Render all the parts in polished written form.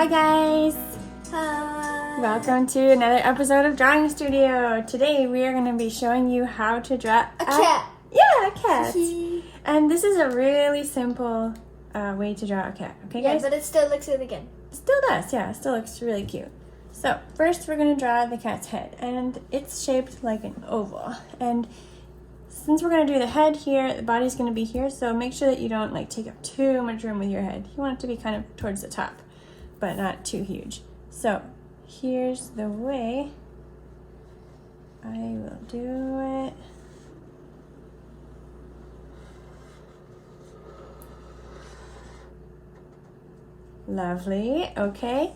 Hi guys! Hi. Welcome to another episode of Drawing Studio. Today we are going to be showing you how to draw A cat. Yeah, a cat. And this is a really simple way to draw a cat. Okay, Yeah, guys? but it still looks really good. It still does, yeah. It still looks really cute. So first we're going to draw the cat's head, and it's shaped like an oval. And since we're going to do the head here, the body's going to be here, so make sure that you don't take up too much room with your head. You want it to be kind of towards the top, but not too huge. So here's the way I will do it. Lovely. Okay.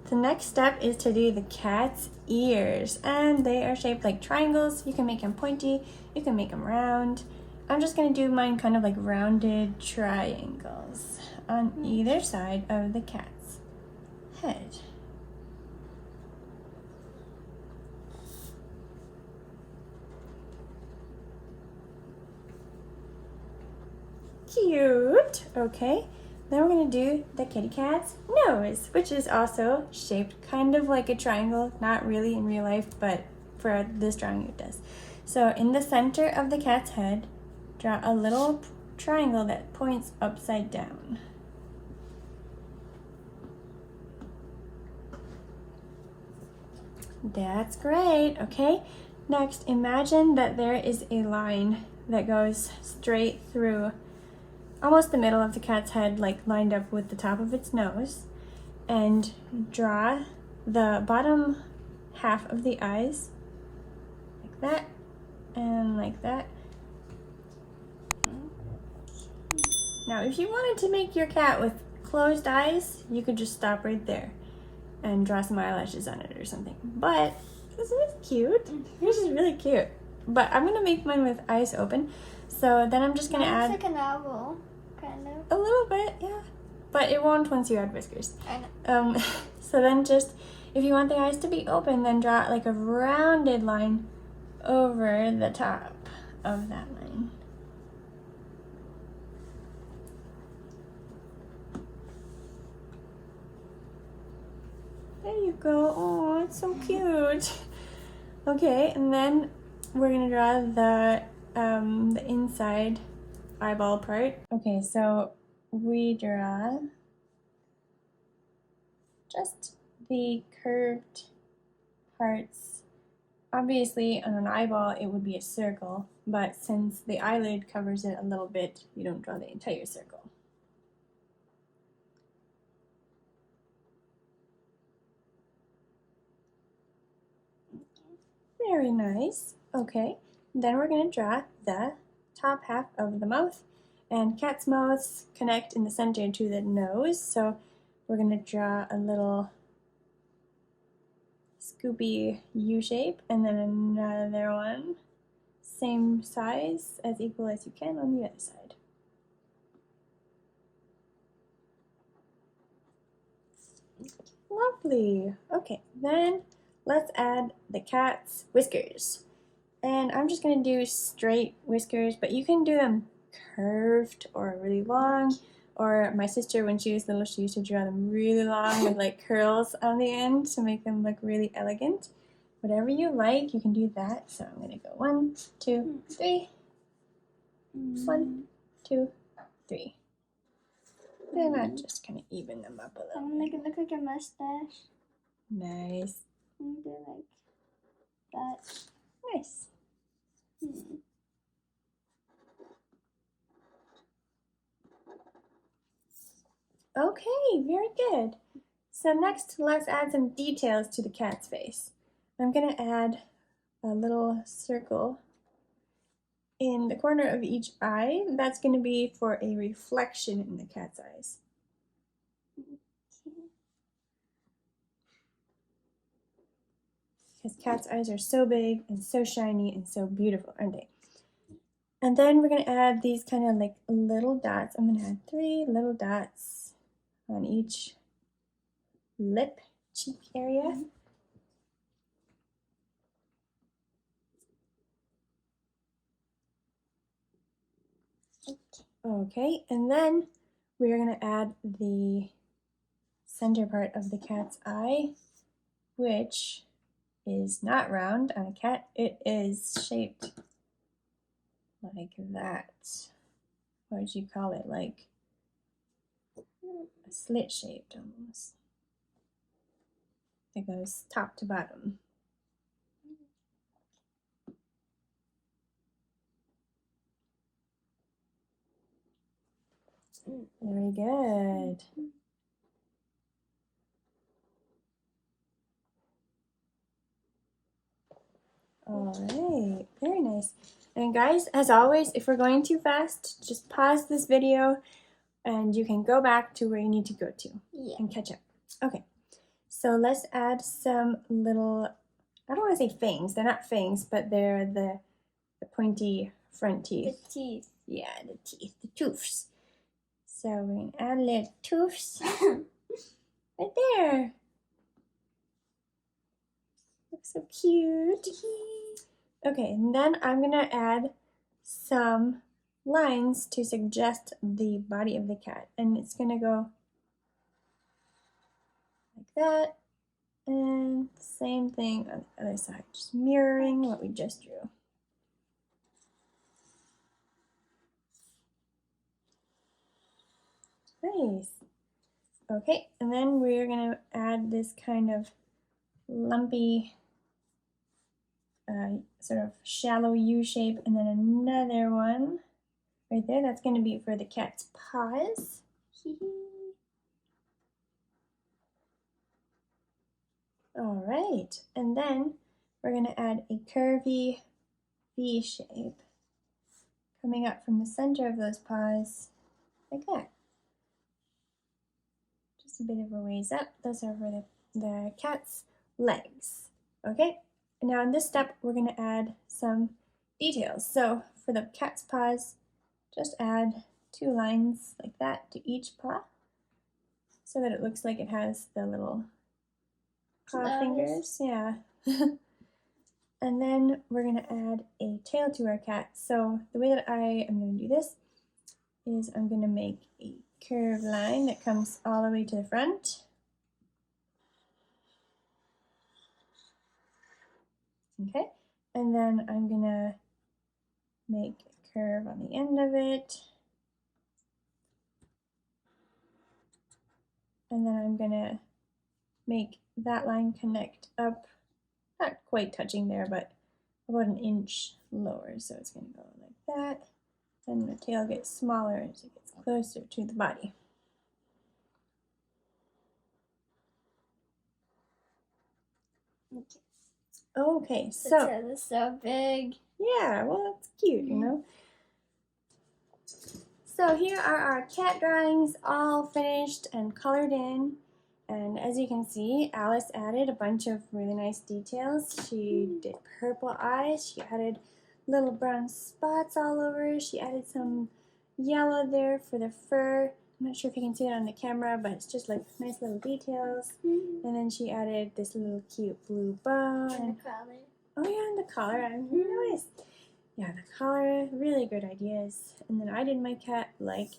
The next step is to do the cat's ears, and they are shaped like triangles. You can make them pointy, you can make them round. I'm just going to do mine kind of like rounded triangles on either side of the cat's head. Cute. Okay. Then we're going to do the kitty cat's nose, which is also shaped kind of like a triangle. Not really in real life, but for this drawing it does. So in the center of the cat's head, draw a little triangle that points upside down. That's great. Okay. Next, imagine that there is a line that goes straight through almost the middle of the cat's head, like lined up with the top of its nose, and draw the bottom half of the eyes like that and like that. Now if you wanted to make your cat with closed eyes, you could just stop right there and draw some eyelashes on it or something. But this is cute. This is really cute. But I'm gonna make mine with eyes open. So then I'm just gonna add like an owl, kind of. a little bit, yeah. But it won't once you add whiskers. I know. So then just, if you want the eyes to be open, then draw like a rounded line over the top of that line. There you go. Oh, it's so cute. Okay, and then we're gonna draw the inside eyeball part. Okay, so we draw just the curved parts. Obviously, on an eyeball, it would be a circle, but since the eyelid covers it a little bit, you don't draw the entire circle. Very nice. Okay, then we're going to draw the top half of the mouth, and cats' mouths connect in the center to the nose, so we're going to draw a little scoopy U shape, and then another one, same size, as equal as you can on the other side. Lovely. Okay, then let's add the cat's whiskers. And I'm just going to do straight whiskers, but you can do them curved or really long. Or my sister, when she was little, she used to draw them really long with like curls on the end to make them look really elegant. Whatever you like, you can do that. So I'm going to go 1, 2, 3. 1, 2, 3. Then I just kind of even them up a little. I'm gonna make it look like a mustache. Nice. And do like that. Nice. Okay, very good. So next, let's add some details to the cat's face. I'm going to add a little circle in the corner of each eye. That's going to be for a reflection in the cat's eyes. Because cats' eyes are so big and so shiny and so beautiful, aren't they? And then we're going to add these kind of like little dots. I'm going to add 3 little dots on each lip cheek area. Okay, and then we're going to add the center part of the cat's eye, which is not round on a cat. It is shaped like that. What would you call it? Like a slit shaped almost. It goes top to bottom. Very good. All right, very nice. And guys, as always, if we're going too fast, just pause this video and you can go back to where you need to go to and catch up. Okay, so let's add some little, I don't want to say fangs, they're not fangs, but they're the pointy front teeth. The teeth. Yeah, the teeth, the tooths. So we're going to add little tooths right there. Looks so cute. Okay, and then I'm going to add some lines to suggest the body of the cat. And it's going to go like that. And same thing on the other side, just mirroring what we just drew. Nice. Okay, and then we're going to add this kind of lumpy, sort of shallow U shape, and then another one right there. That's going to be for the cat's paws. All right, and then we're going to add a curvy V shape coming up from the center of those paws like that. Just a bit of a ways up. Those are for the cat's legs. Okay, now in this step we're going to add some details. So for the cat's paws, just add 2 lines like that to each paw so that it looks like it has the little claw fingers. Yeah. And then we're going to add a tail to our cat. So the way that I am going to do this is I'm going to make a curved line that comes all the way to the front. Okay, and then I'm going to make a curve on the end of it. And then I'm going to make that line connect up, not quite touching there, but about 1 inch lower. So it's going to go like that. And the tail gets smaller as it gets closer to the body. Okay, so The tail is so big. yeah, well, that's cute, you know. So here are our cat drawings all finished and colored in. And as you can see, Alice added a bunch of really nice details. She did purple eyes, she added little brown spots all over, she added some yellow there for the fur. I'm not sure if you can see it on the camera, but it's just like nice little details. And then she added this little cute blue bow. And the collar. Oh yeah, and the collar, I didn't notice. Yeah, the collar, really good ideas. And then I did my cat like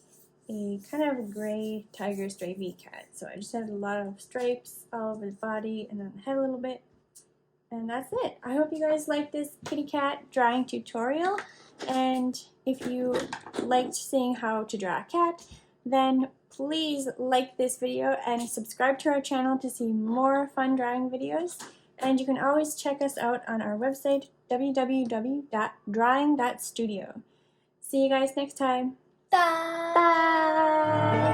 a kind of a gray tiger stripy cat. So I just had a lot of stripes all over the body and on the head a little bit. And that's it. I hope you guys liked this kitty cat drawing tutorial. And if you liked seeing how to draw a cat, then please like this video and subscribe to our channel to see more fun drawing videos. And you can always check us out on our website, www.drawing.studio. See you guys next time. Bye. Bye.